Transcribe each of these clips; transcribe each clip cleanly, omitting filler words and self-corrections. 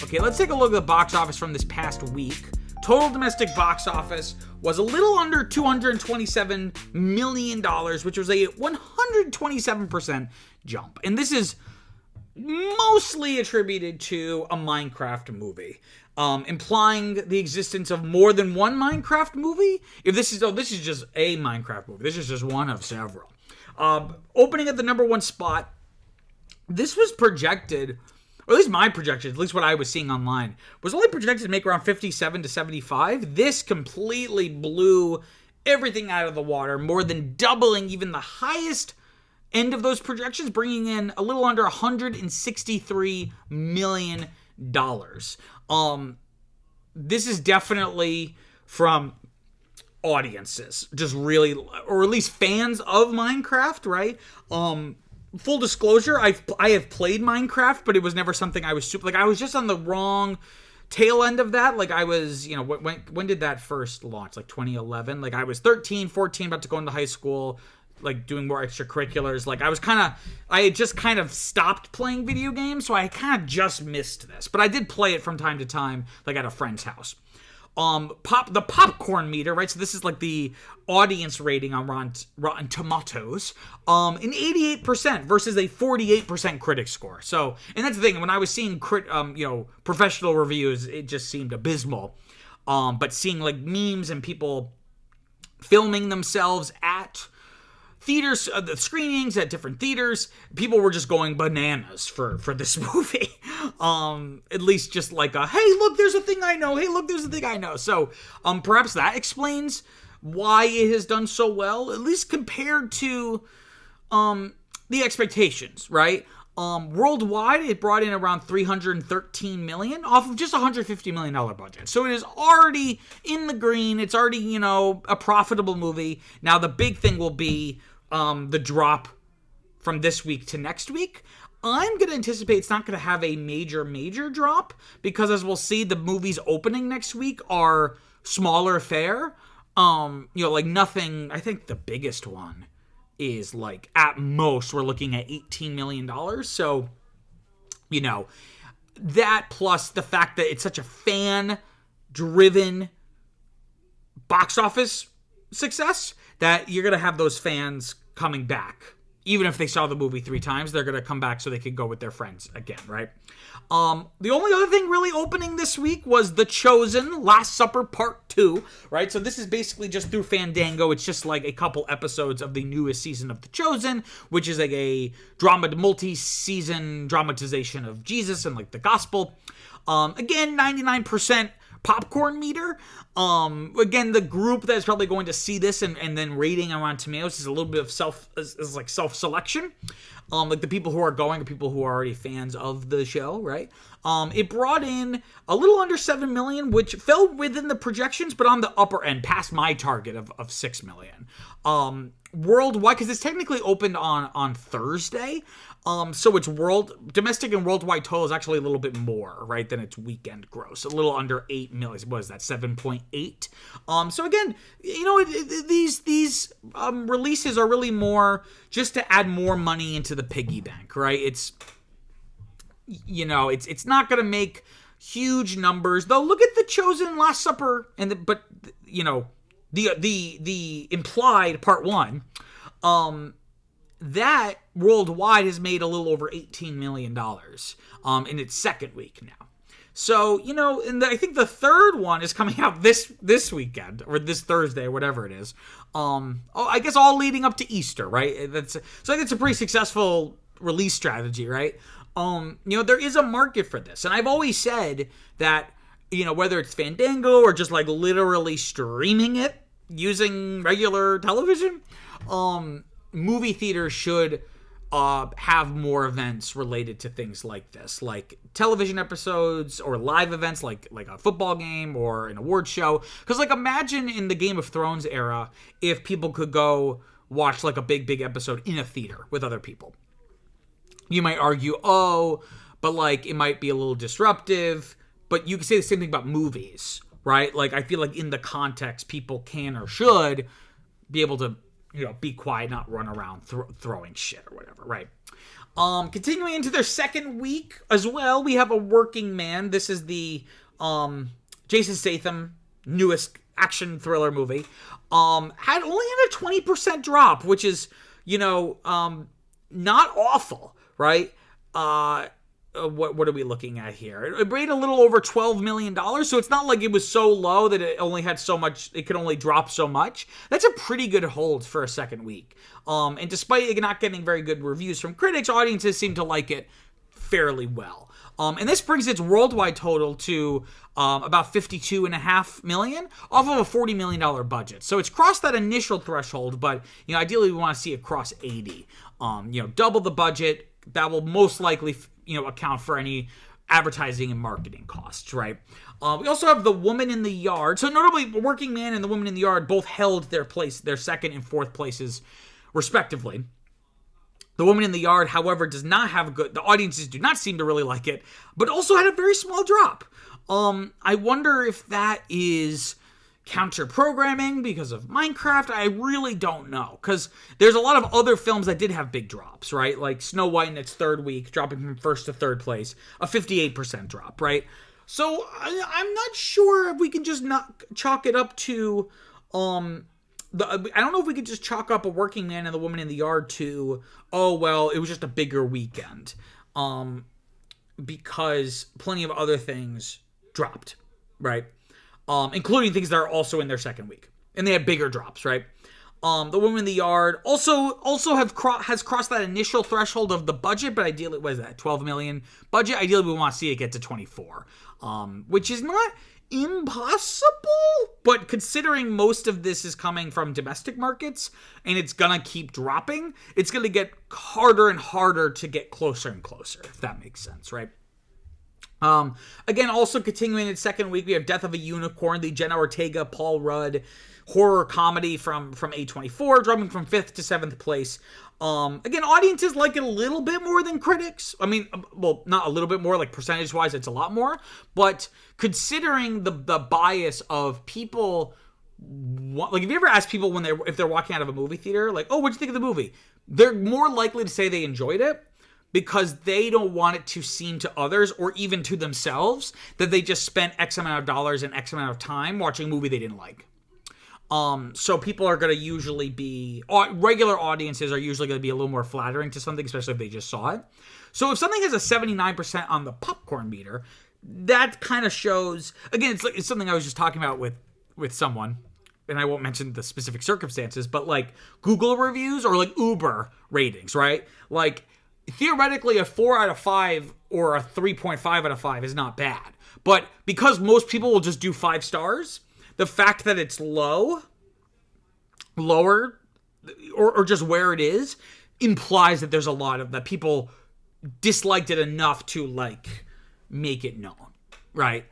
Okay, let's take a look at the box office from this past week. Total domestic box office was a little under $227 million, which was a 127% jump. And this is mostly attributed to a Minecraft movie, implying the existence of more than one Minecraft movie. If this is just a Minecraft movie, this is just one of several. Opening at the number one spot, this was projected, or at least my projection, at least what I was seeing online, was only projected to make around 57 to 75. This completely blew everything out of the water, more than doubling even the highest end of those projections, bringing in a little under $163 million. This is definitely from audiences, just really, or at least fans of Minecraft, right? Full disclosure, I have played Minecraft, but it was never something I was super, like, I was just on the wrong tail end of that. Like, I was, when did that first launch? Like 2011? Like, I was 13, 14, about to go into high school, like doing more extracurriculars. Like, I had just kind of stopped playing video games, so I kind of just missed this. But I did play it from time to time, like at a friend's house. The popcorn meter, right? So this is like the audience rating on Rotten Tomatoes, an 88% versus a 48% critic score. So, and that's the thing. When I was seeing professional reviews, it just seemed abysmal. But seeing like memes and people filming themselves at theaters, the screenings at different theaters, people were just going bananas for this movie. At least just like hey, look, there's a thing I know. Hey, look, there's a thing I know. So, perhaps that explains why it has done so well, at least compared to the expectations, right? Worldwide, it brought in around $313 million off of just a $150 million budget. So it is already in the green. It's already, a profitable movie. Now, the big thing will be the drop from this week to next week. I'm going to anticipate it's not going to have a major drop, because as we'll see, the movies opening next week are smaller fare. Like nothing, I think the biggest one is like, at most, we're looking at $18 million. So, that plus the fact that it's such a fan-driven box office success, that you're going to have those fans coming back. Even if they saw the movie 3 times, they're going to come back so they can go with their friends again, right? The only other thing really opening this week was The Chosen, Last Supper Part 2, right? So this is basically just through Fandango. It's just like a couple episodes of the newest season of The Chosen, which is like a multi-season dramatization of Jesus and like the gospel. Again, 99% popcorn meter. Again, the group that is probably going to see this and then rating on Tomatoes is a little bit of self-selection. Like the people who are going are people who are already fans of the show, right? It brought in a little under $7 million, which fell within the projections, but on the upper end, past my target of $6 million. Worldwide, because it's technically opened on Thursday. So its domestic and worldwide total is actually a little bit more, right, than its weekend gross. A little under 8 million. What is that, 7.8? So again, these releases are really more just to add more money into the piggy bank, right? It's not going to make huge numbers, though. Look at The Chosen, Last Supper, but the implied part 1. That worldwide has made a little over $18 million in its second week now. So, and I think the third one is coming out this weekend, or this Thursday, or whatever it is. I guess all leading up to Easter, right? So I think it's a pretty successful release strategy, right? There is a market for this. And I've always said that, whether it's Fandango or just like literally streaming it using regular television, movie theaters should have more events related to things like this, like television episodes or live events like a football game or an award show. Because like, imagine in the Game of Thrones era if people could go watch like a big episode in a theater with other people. You might argue, but like it might be a little disruptive. But you can say the same thing about movies, right? Like, I feel like in the context, people can or should be able to be quiet, not run around throwing shit or whatever, right? Continuing into their second week as well, we have A Working Man. This is the Jason Statham newest action thriller movie. Had only had a 20% drop, which is, not awful, right? What are we looking at here? It made a little over $12 million, so it's not like it was so low that it only had so much, it could only drop so much. That's a pretty good hold for a second week. And despite it not getting very good reviews from critics, audiences seem to like it fairly well. And this brings its worldwide total to about $52.5 million off of a $40 million budget. So it's crossed that initial threshold, but ideally we want to see it cross 80. Double the budget. That will most likely account for any advertising and marketing costs, right? We also have The Woman in the Yard. So notably, Working Man and The Woman in the Yard both held their second and fourth places, respectively. The Woman in the Yard, however, does not have the audiences do not seem to really like it, but also had a very small drop. I wonder if that is counter-programming because of Minecraft. I really don't know, because there's a lot of other films that did have big drops, right? Like Snow White in its third week, dropping from first to third place, a 58% drop, right? So I'm not sure if we can just not chalk it up to, I don't know if we could just chalk up A Working Man and The Woman in the Yard to, it was just a bigger weekend, because plenty of other things dropped, right? Including things that are also in their second week, and they have bigger drops, right? The Woman in the Yard also has crossed that initial threshold of the budget, but ideally, what is that, 12 million budget? Ideally, we want to see it get to 24, which is not impossible, but considering most of this is coming from domestic markets and it's gonna keep dropping, it's gonna get harder and harder to get closer and closer, if that makes sense, right? Again, also continuing its second week, we have Death of a Unicorn, the Jenna Ortega, Paul Rudd horror comedy from A24, dropping from 5th to 7th place. Again, audiences like it a little bit more than critics. I mean, well, not a little bit more, like percentage-wise, it's a lot more. But considering the bias of people, like if you ever ask people if they're walking out of a movie theater, like, oh, what'd you think of the movie? They're more likely to say they enjoyed it, because they don't want it to seem to others or even to themselves that they just spent X amount of dollars and X amount of time watching a movie they didn't like. So people are going to usually be, regular audiences are usually going to be a little more flattering to something, especially if they just saw it. So if something has a 79% on the popcorn meter, that kind of shows, again, it's something I was just talking about with someone, and I won't mention the specific circumstances, but like Google reviews or like Uber ratings, right? Like, theoretically, a 4 out of 5 or a 3.5 out of 5 is not bad. But because most people will just do 5 stars, the fact that it's lower, or just where it is, implies that there's a lot of that people disliked it enough to like make it known, right?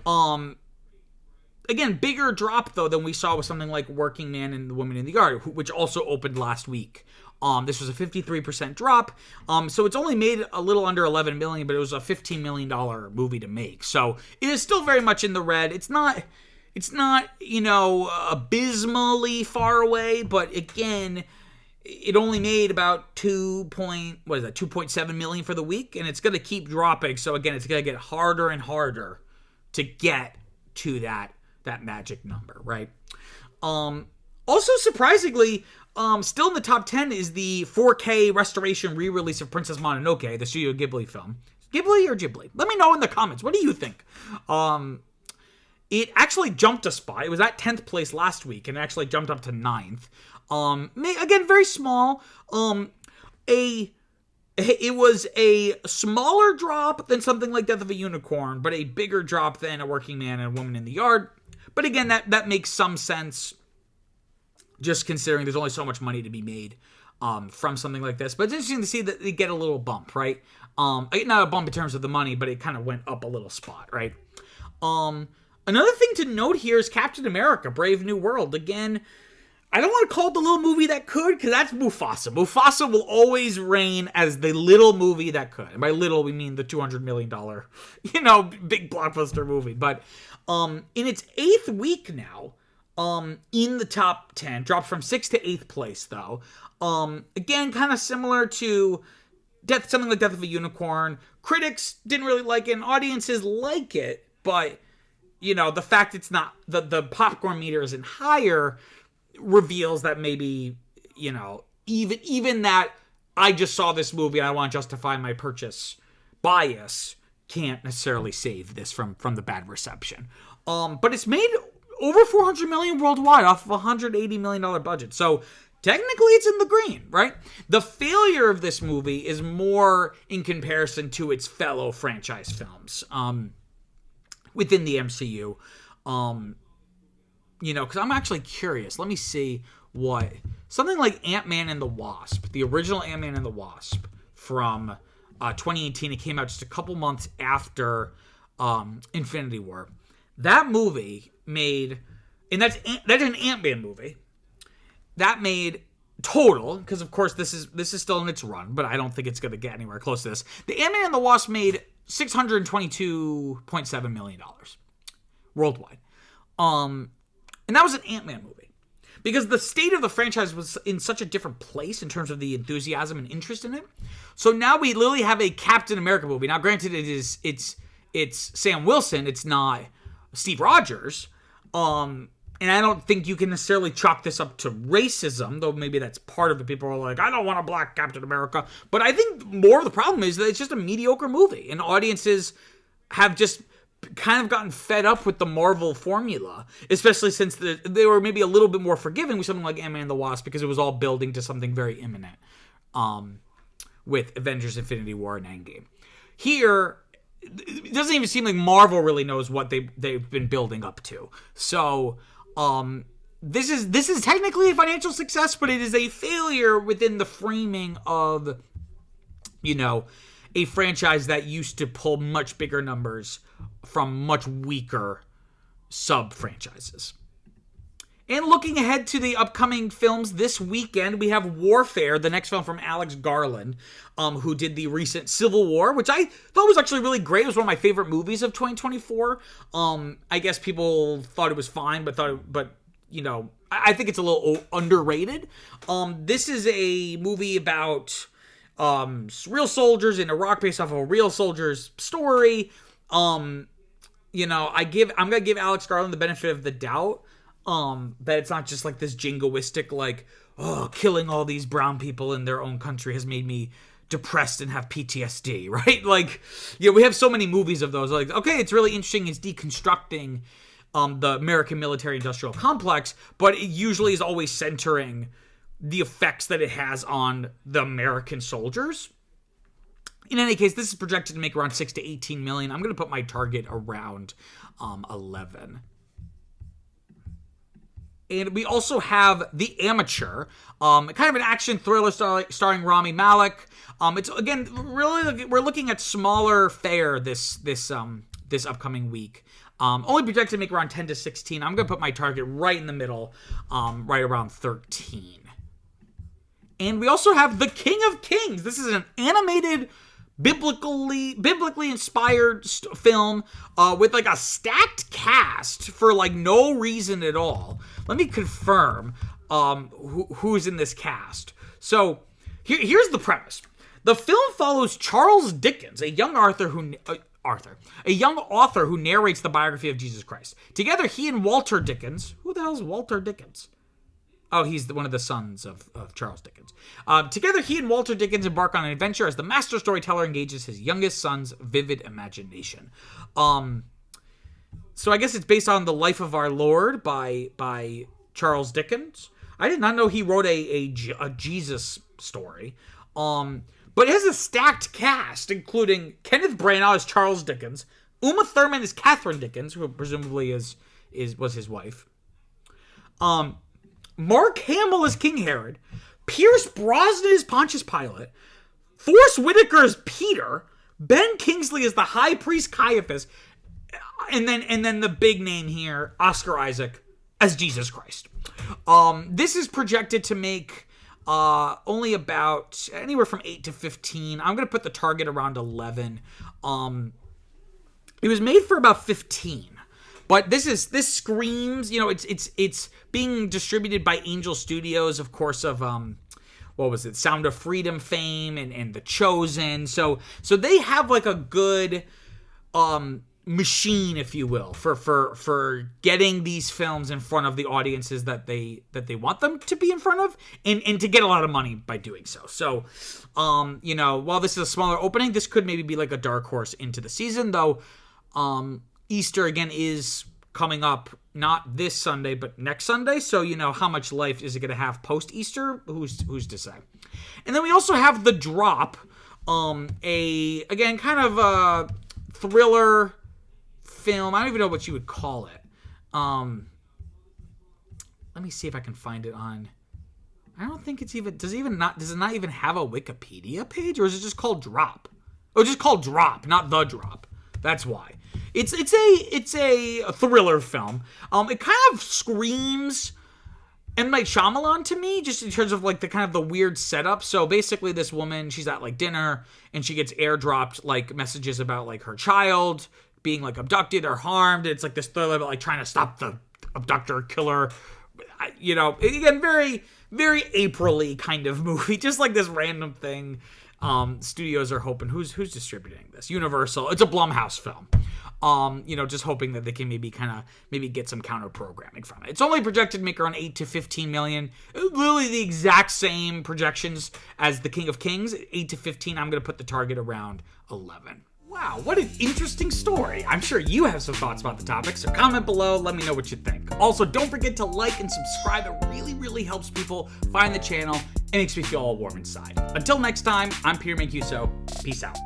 Again, bigger drop though than we saw with something like Working Man and The Woman in the Yard, which also opened last week. This was a 53% drop. So it's only made a little under $11 million, but it was a $15 million movie to make. So it is still very much in the red. It's not, abysmally far away, but again, it only made about 2.7 million for the week, and it's going to keep dropping. So again, it's going to get harder and harder to get to that magic number, right? Also, surprisingly, still in the top 10 is the 4K restoration re-release of Princess Mononoke, the Studio Ghibli film. Ghibli or Ghibli? Let me know in the comments. What do you think? It actually jumped a spot. It was at 10th place last week and actually jumped up to 9th. Again, very small. It was a smaller drop than something like Death of a Unicorn, but a bigger drop than A Working Man and A Woman in the Yard. But again, that makes some sense, just considering there's only so much money to be made from something like this. But it's interesting to see that they get a little bump, right? Not a bump in terms of the money, but it kind of went up a little spot, right? Another thing to note here is Captain America, Brave New World. Again, I don't want to call it the little movie that could, because that's Mufasa. Mufasa will always reign as the little movie that could. And by little, we mean the $200 million, big blockbuster movie. But in its 8th week now, in the top 10, dropped from 6th to 8th place, though. Again, kind of similar to something like Death of a Unicorn, critics didn't really like it, and audiences like it, but, the fact it's not, the popcorn meter isn't higher reveals that maybe, even that I just saw this movie and I want to justify my purchase bias can't necessarily save this from the bad reception. But it's made over $400 million worldwide off of a $180 million budget. So technically it's in the green, right? The failure of this movie is more in comparison to its fellow franchise films within the MCU. Because I'm actually curious. Let me see what... Something like Ant-Man and the Wasp, the original Ant-Man and the Wasp from 2018. It came out just a couple months after Infinity War. That movie made... And that's an Ant-Man movie. That made total, because of course this is still in its run, but I don't think it's going to get anywhere close to this. The Ant-Man and the Wasp made $622.7 million worldwide. And that was an Ant-Man movie. Because the state of the franchise was in such a different place in terms of the enthusiasm and interest in it. So now we literally have a Captain America movie. Now, granted, it's Sam Wilson. It's not Steve Rogers. And I don't think you can necessarily chalk this up to racism, though maybe that's part of it. People are like, I don't want a black Captain America. But I think more of the problem is that it's just a mediocre movie. And audiences have just kind of gotten fed up with the Marvel formula, especially since they were maybe a little bit more forgiving with something like Ant-Man and the Wasp, because it was all building to something very imminent with Avengers Infinity War and Endgame. Here, it doesn't even seem like Marvel really knows what they've been building up to. So this is technically a financial success, but it is a failure within the framing of, a franchise that used to pull much bigger numbers from much weaker sub-franchises. And looking ahead to the upcoming films this weekend, we have Warfare, the next film from Alex Garland, who did the recent Civil War, which I thought was actually really great. It was one of my favorite movies of 2024. I guess people thought it was fine, but I think it's a little underrated. This is a movie about real soldiers in Iraq based off of a real soldier's story. I'm gonna give Alex Garland the benefit of the doubt. That it's not just like this jingoistic, like, killing all these brown people in their own country has made me depressed and have PTSD, right? Like, we have so many movies of those. Like, okay, it's really interesting. It's deconstructing the American military-industrial complex, but it usually is always centering the effects that it has on the American soldiers. In any case, this is projected to make around 6 to 18 million. I'm going to put my target around 11. And we also have The Amateur, kind of an action thriller starring Rami Malek. It's, again, really, we're looking at smaller fare this upcoming week. Only projected to make around 10 to 16. I'm going to put my target right in the middle, right around 13. And we also have The King of Kings. This is an animated, biblically inspired film with like a stacked cast for like no reason at all. Let me confirm who's in this cast. So here's the premise. The film follows Charles Dickens, a young author who narrates the biography of Jesus Christ. Together, he and Walter Dickens. Who the hell is Walter Dickens? Oh, he's one of the sons of Charles Dickens. Together, he and Walter Dickens embark on an adventure as the master storyteller engages his youngest son's vivid imagination. So I guess it's based on The Life of Our Lord by Charles Dickens. I did not know he wrote a Jesus story. But it has a stacked cast, including Kenneth Branagh as Charles Dickens, Uma Thurman as Catherine Dickens, who presumably was his wife. Mark Hamill as King Herod, Pierce Brosnan as Pontius Pilate, Forrest Whitaker as Peter, Ben Kingsley as the High Priest Caiaphas, and then the big name here, Oscar Isaac as Jesus Christ. This is projected to make only about anywhere from 8 to 15. I'm going to put the target around 11. It was made for about 15. But this screams, it's being distributed by Angel Studios, of course, of what was it, Sound of Freedom fame and The Chosen. So they have like a good machine, if you will, for getting these films in front of the audiences that they want them to be in front of, and to get a lot of money by doing so. So, while this is a smaller opening, this could maybe be like a dark horse into the season, though. Easter again is coming up, not this Sunday, but next Sunday. So, how much life is it going to have post-Easter? Who's to say? And then we also have The Drop, again, kind of a thriller film. I don't even know what you would call it. Let me see if I can find it on. I don't think it's even. Does it not even have a Wikipedia page, or is it just called Drop? Oh, just called Drop, not The Drop. That's why. It's a thriller film. It kind of screams M. Night Shyamalan to me, just in terms of like the kind of the weird setup. So basically, this woman, she's at like dinner, and she gets airdropped like messages about like her child being like abducted or harmed. It's like this thriller about like trying to stop the abductor, killer. Again, very, very April-y kind of movie. Just like this random thing. Studios are hoping, who's distributing this? Universal. It's a Blumhouse film. Just hoping that they can maybe get some counter programming from it. It's only projected to make around 8 to 15 million. Literally the exact same projections as The King of Kings. 8 to 15. I'm going to put the target around 11. Wow, what an interesting story. I'm sure you have some thoughts about the topic, so comment below, let me know what you think. Also, don't forget to like and subscribe. It really, really helps people find the channel and makes me feel all warm inside. Until next time, I'm Peter Mancuso. Peace out.